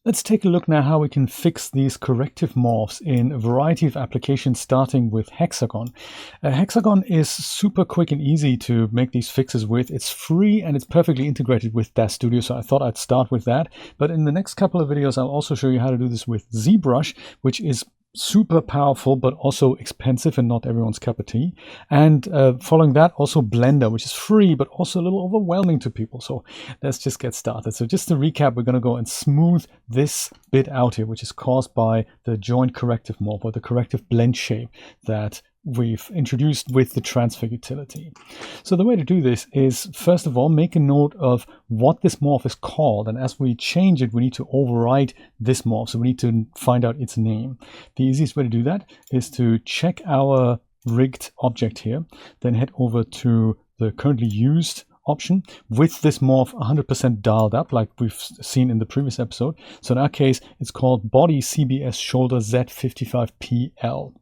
Let's take a look now how we can fix these corrective morphs in a variety of applications, starting with Hexagon. Hexagon is super quick and easy to make these fixes with. It's free and it's perfectly integrated with DAZ Studio, so I thought I'd start with that. But in the next couple of videos, I'll also show you how to do this with ZBrush, which is super powerful but also expensive and not everyone's cup of tea. And following that, also Blender, which is free but also a little overwhelming to people. So let's just get started. So just to recap, we're going to go and smooth this bit out here, which is caused by the joint corrective morph, or the corrective blend shape that we've introduced with the transfer utility. So the way to do this is, first of all, make a note of what this morph is called, and as we change it, we need to overwrite this morph, so we need to find out its name. The easiest way to do that is to check our rigged object here, then head over to the currently used option with this morph 100% dialed up, like we've seen in the previous episode. So in our case, it's called body CBS shoulder Z55PL.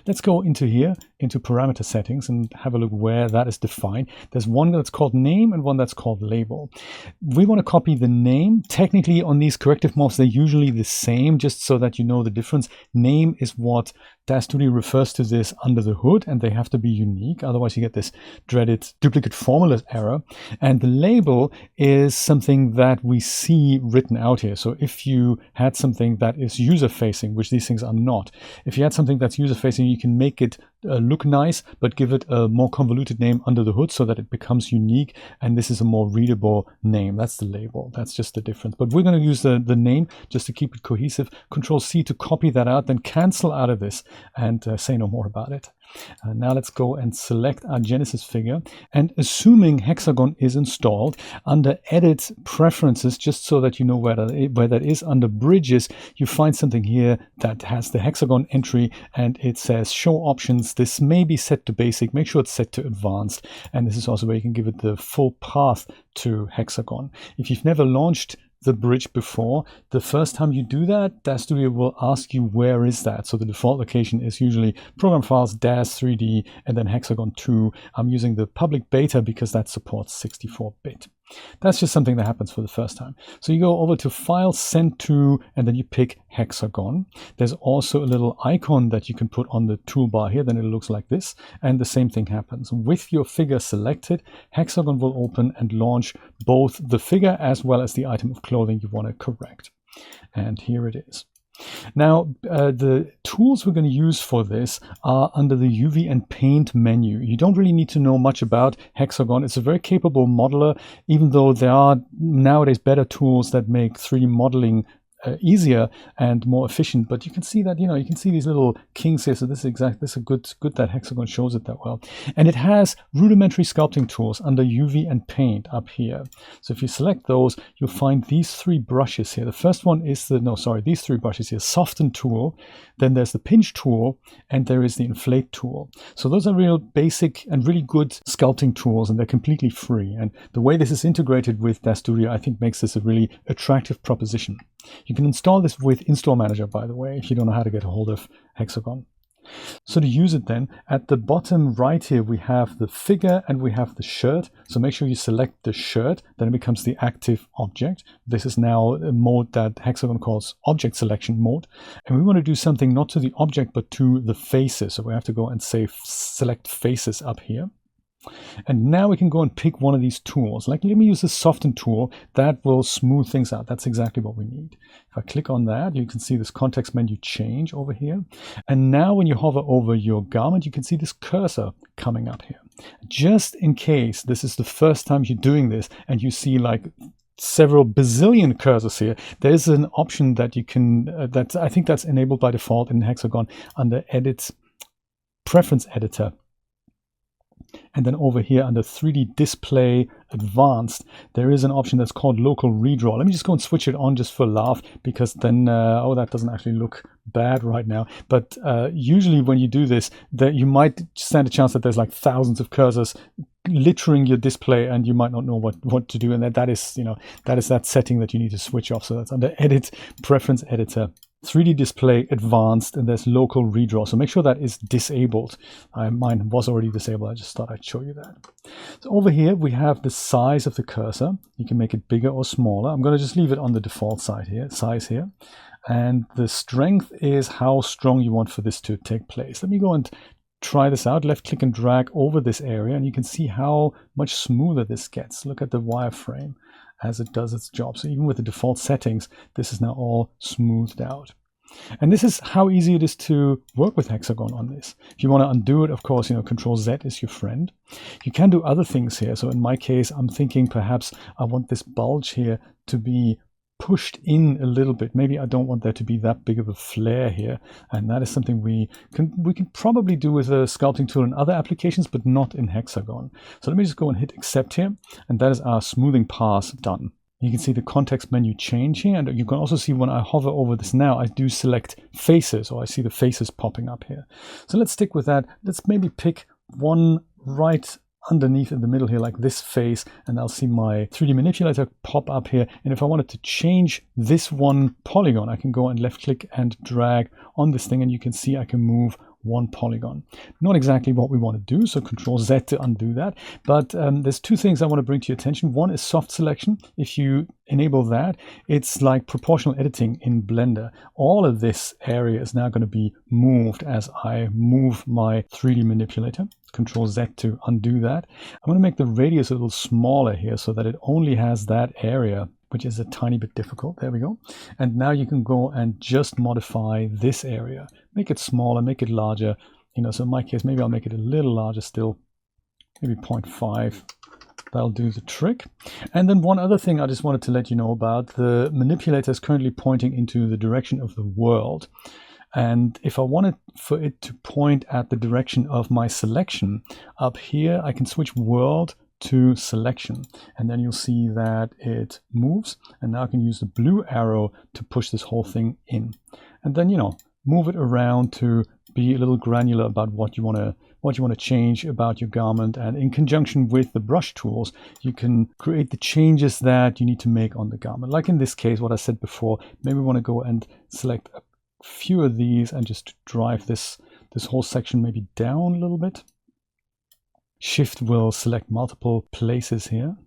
Let's go into here, into parameter settings, and have a look where that is defined. There's one that's called name and one that's called label. We want to copy the name. Technically, on these corrective morphs, they're usually the same, just so that you know the difference. Name is what DAZ Studio refers to this under the hood, and they have to be unique. Otherwise, you get this dreaded duplicate formulas error. And the label is something that we see written out here. So if you had something that is user-facing, which these things are not, if you had something that's user-facing, you can make it look nice, but give it a more convoluted name under the hood so that it becomes unique, and this is a more readable name. That's the label. That's just the difference. But we're going to use the name just to keep it cohesive. Control-C to copy that out, then cancel out of this and say no more about it. Now let's go and select our Genesis figure, and assuming Hexagon is installed, under Edit Preferences, just so that you know where that is, under Bridges, you find something here that has the Hexagon entry, and it says Show Options. This may be set to Basic. Make sure it's set to Advanced, and this is also where you can give it the full path to Hexagon. If you've never launched the bridge before, the first time you do that, DAZ Studio will ask you where is that. So the default location is usually Program Files, DAZ 3D, and then Hexagon 2. I'm using the public beta because that supports 64-bit. That's just something that happens for the first time. So you go over to File, Send To, and then you pick Hexagon. There's also a little icon that you can put on the toolbar here, then it looks like this, and the same thing happens. With your figure selected, Hexagon will open and launch both the figure as well as the item of clothing you want to correct. And here it is. Now, the tools we're going to use for this are under the UV and Paint menu. You don't really need to know much about Hexagon. It's a very capable modeler, even though there are nowadays better tools that make 3D modeling easier and more efficient. But you can see that, you can see these little kings here. So this is good that Hexagon shows it that well. And it has rudimentary sculpting tools under UV and Paint up here. So if you select those, you'll find these three brushes here. The first one is these three brushes here: Soften tool, then there's the Pinch tool, and there is the Inflate tool. So those are real basic and really good sculpting tools, and they're completely free. And the way this is integrated with DAZ Studio, I think, makes this a really attractive proposition. You can install this with Install Manager, by the way, if you don't know how to get a hold of Hexagon. So to use it then, at the bottom right here, we have the figure and we have the shirt. So make sure you select the shirt, then it becomes the active object. This is now a mode that Hexagon calls object selection mode. And we want to do something not to the object, but to the faces. So we have to go and say select faces up here. And now we can go and pick one of these tools. Like, let me use the Soften tool. That will smooth things out. That's exactly what we need. If I click on that, you can see this context menu change over here. And now when you hover over your garment, you can see this cursor coming up here. Just in case this is the first time you're doing this and you see like several bazillion cursors here, there's an option that you can, I think that's enabled by default in Hexagon under Edit Preference Editor. And then over here under 3D Display Advanced, there is an option that's called Local Redraw. Let me just go and switch it on just for a laugh, because then, that doesn't actually look bad right now. But usually when you do this, you might stand a chance that there's like thousands of cursors littering your display, and you might not know what to do. And that is that setting that you need to switch off. So that's under Edit Preference Editor. 3D display advanced, and there's local redraw. So make sure that is disabled. Mine was already disabled. I just thought I'd show you that. So over here, we have the size of the cursor. You can make it bigger or smaller. I'm going to just leave it on the default size here. And the strength is how strong you want for this to take place. Let me go and try this out. Left click and drag over this area, and you can see how much smoother this gets. Look at the wireframe as it does its job. So even with the default settings, this is now all smoothed out. And this is how easy it is to work with Hexagon on this. If you want to undo it, of course, Control Z is your friend. You can do other things here. So in my case, I'm thinking perhaps I want this bulge here to be pushed in a little bit. Maybe I don't want there to be that big of a flare here, and that is something we can probably do with a sculpting tool in other applications, but not in Hexagon. So let me just go and hit accept here, and that is our smoothing pass done. You can see the context menu change here, and you can also see when I hover over this now, I do select faces, or I see the faces popping up here. So let's stick with that. Let's maybe pick one right underneath in the middle here, like this face, and I'll see my 3D manipulator pop up here. And if I wanted to change this one polygon, I can go and left click and drag on this thing, and you can see I can move one polygon. Not exactly what we want to do, so Control Z to undo that. But there's two things I want to bring to your attention. One is soft selection. If you enable that, it's like proportional editing in Blender. All of this area is now going to be moved as I move my 3D manipulator. Control Z to undo that. I'm going to make the radius a little smaller here so that it only has that area, which is a tiny bit difficult. There we go. And now you can go and just modify this area. Make it smaller, make it larger. So in my case, maybe I'll make it a little larger still, maybe 0.5. That'll do the trick. And then one other thing I just wanted to let you know about, the manipulator is currently pointing into the direction of the world. And if I wanted for it to point at the direction of my selection, up here I can switch world to selection, and then you'll see that it moves, and now I can use the blue arrow to push this whole thing in, and then move it around to be a little granular about what you want to change about your garment. And in conjunction with the brush tools, you can create the changes that you need to make on the garment. Like in this case, what I said before, maybe we want to go and select a few of these and just drive this whole section maybe down a little bit. Shift will select multiple places here.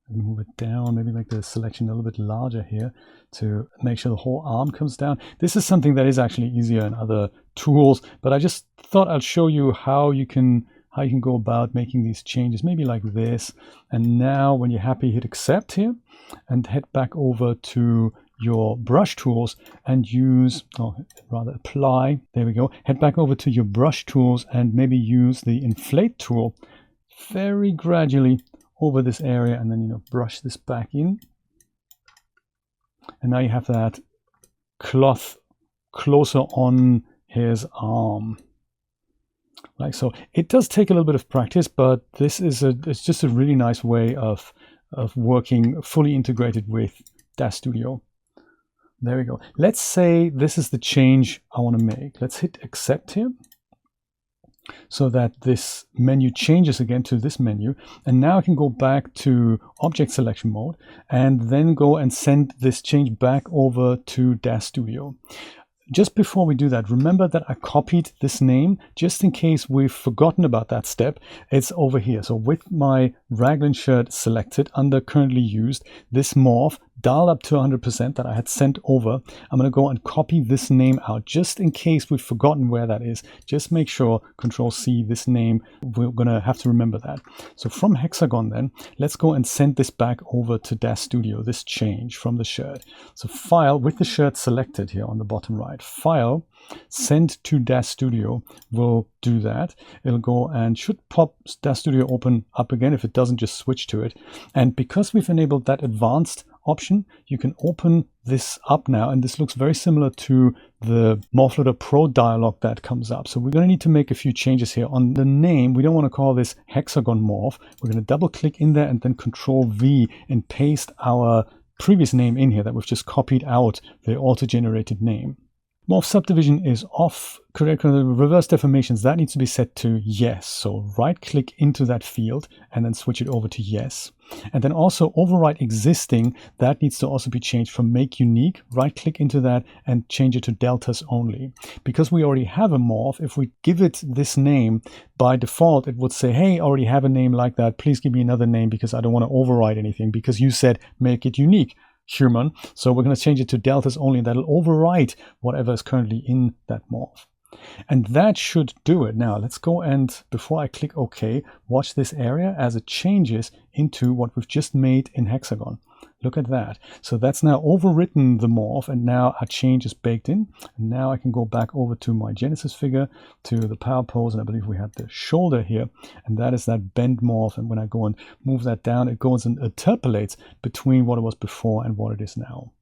And move it down, maybe make the selection a little bit larger here to make sure the whole arm comes down. This is something that is actually easier in other tools, but I just thought I'd show you how you can go about making these changes, maybe like this. And now when you're happy, hit accept here and head back over to your brush tools and apply. There we go. Head back over to your brush tools and maybe use the inflate tool very gradually over this area, and then brush this back in. And now you have that cloth closer on his arm, like so. It does take a little bit of practice, but this is it's just a really nice way of working fully integrated with DAZ Studio. There we go. Let's say this is the change I want to make. Let's hit accept here so that this menu changes again to this menu. And now I can go back to object selection mode and then go and send this change back over to DAZ Studio. Just before we do that, remember that I copied this name just in case we've forgotten about that step. It's over here. So with my raglan shirt selected under currently used, this morph dialed up to 100% that I had sent over, I'm going to go and copy this name out just in case we've forgotten where that is. Just make sure Control C, this name, we're going to have to remember that. So from Hexagon then, let's go and send this back over to DAZ Studio, this change from the shirt. So File, with the shirt selected here on the bottom right, File, Send to DAZ Studio will do that. It'll go and should pop DAZ Studio open up again if it doesn't just switch to it. And because we've enabled that advanced option, you can open this up now, and this looks very similar to the Morph Pro dialog that comes up. So we're going to need to make a few changes here on the name. We don't want to call this Hexagon Morph. We're going to double click in there and then Control V and paste our previous name in here that we've just copied out the auto-generated name. Morph subdivision is off. Reverse deformations, that needs to be set to yes. So right click into that field and then switch it over to yes. And then also overwrite existing, that needs to also be changed from make unique. Right click into that and change it to deltas only. Because we already have a morph, if we give it this name, by default it would say, hey, I already have a name like that. Please give me another name because I don't want to overwrite anything because you said make it unique, human. So we're going to change it to deltas only, and that'll overwrite whatever is currently in that morph. And that should do it. Now let's go and, before I click OK, watch this area as it changes into what we've just made in Hexagon. Look at that. So that's now overwritten the morph, and now a change is baked in. And now I can go back over to my Genesis figure, to the power pose, and I believe we have the shoulder here, and that is that bend morph. And when I go and move that down, it goes and interpolates between what it was before and what it is now.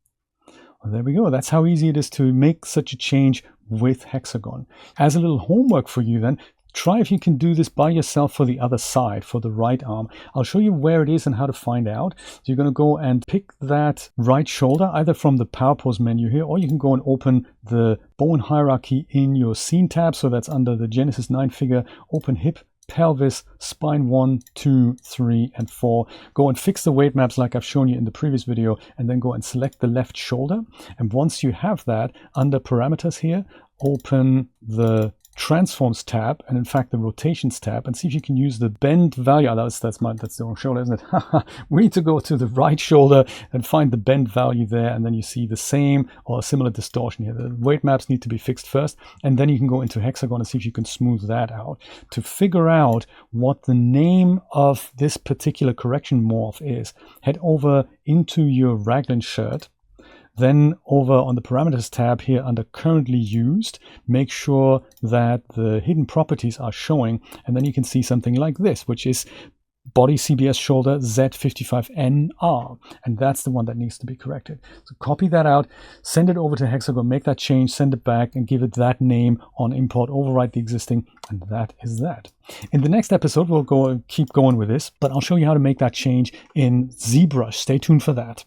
Well, there we go. That's how easy it is to make such a change with Hexagon. As a little homework for you then, try if you can do this by yourself for the other side, for the right arm. I'll show you where it is and how to find out. So you're going to go and pick that right shoulder, either from the Power Pose menu here, or you can go and open the bone hierarchy in your Scene tab. So that's under the Genesis 9 figure, open hip, pelvis, spine 1, 2, 3, and 4. Go and fix the weight maps like I've shown you in the previous video, and then go and select the left shoulder. And once you have that, under parameters here, open the Transforms tab, and in fact the Rotations tab, and see if you can use the bend value. Oh, that's the wrong shoulder, isn't it? We need to go to the right shoulder and find the bend value there, and then you see the same or a similar distortion here. The weight maps need to be fixed first, and then you can go into Hexagon and see if you can smooth that out. To figure out what the name of this particular correction morph is, head over into your raglan shirt. Then over on the parameters tab here under currently used, make sure that the hidden properties are showing, and then you can see something like this, which is body CBS shoulder Z55NR, and that's the one that needs to be corrected. So copy that out, send it over to Hexagon, make that change, send it back, and give it that name on import, overwrite the existing, and that is that. In the next episode, we'll keep going with this, but I'll show you how to make that change in ZBrush. Stay tuned for that.